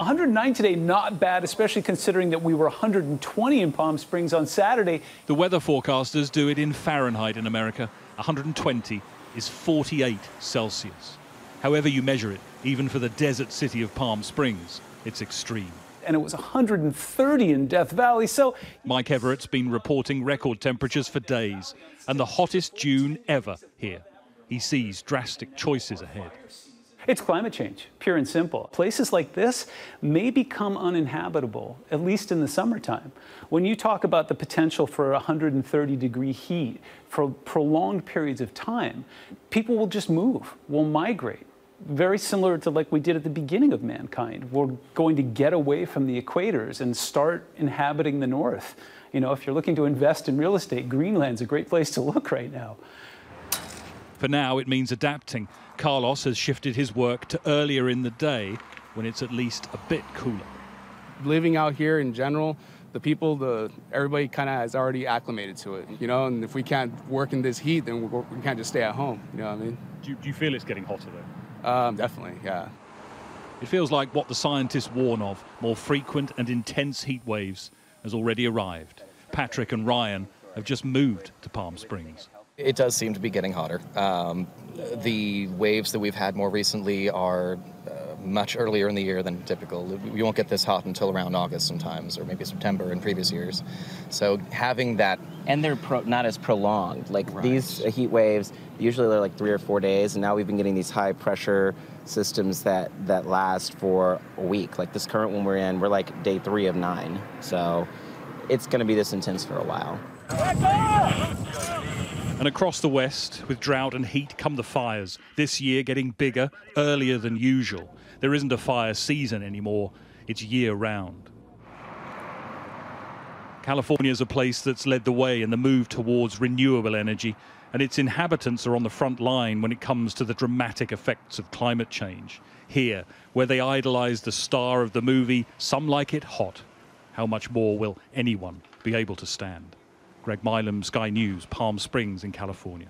109 today, not bad, especially considering that we were 120 in Palm Springs on Saturday. The weather forecasters do it in Fahrenheit in America. 120 is 48 Celsius. However you measure it, even for the desert city of Palm Springs, it's extreme. And it was 130 in Death Valley, so... Mike Everett's been reporting record temperatures for days, and the hottest June ever here. He sees drastic choices ahead. It's climate change, pure and simple. Places like this may become uninhabitable, at least in the summertime. When you talk about the potential for 130-degree heat for prolonged periods of time, people will just move, will migrate. Very similar to like we did at the beginning of mankind. We're going to get away from the equators and start inhabiting the north. You know, if you're looking to invest in real estate, Greenland's a great place to look right now. For now, it means adapting. Carlos has shifted his work to earlier in the day when it's at least a bit cooler. Living out here in general, the people, everybody kind of has already acclimated to it, you know, and if we can't work in this heat, then we can't just stay at home, you know what I mean? Do you feel it's getting hotter though? Definitely, yeah. It feels like what the scientists warn of, more frequent and intense heat waves, has already arrived. Patrick and Ryan have just moved to Palm Springs. It does seem to be getting hotter. The waves that we've had more recently are much earlier in the year than typical. We won't get this hot until around August sometimes, or maybe September in previous years. So having that... And they're not as prolonged. Like right. These heat waves, usually they're like 3 or 4 days, and now we've been getting these high pressure systems that last for a week. Like this current one we're in, we're like day 3 of 9. So it's going to be this intense for a while. And across the west, with drought and heat, come the fires. This year getting bigger, earlier than usual. There isn't a fire season anymore. It's year-round. California's a place that's led the way in the move towards renewable energy, and its inhabitants are on the front line when it comes to the dramatic effects of climate change. Here, where they idolize the star of the movie, Some Like It Hot. How much more will anyone be able to stand? Greg Milam, Sky News, Palm Springs in California.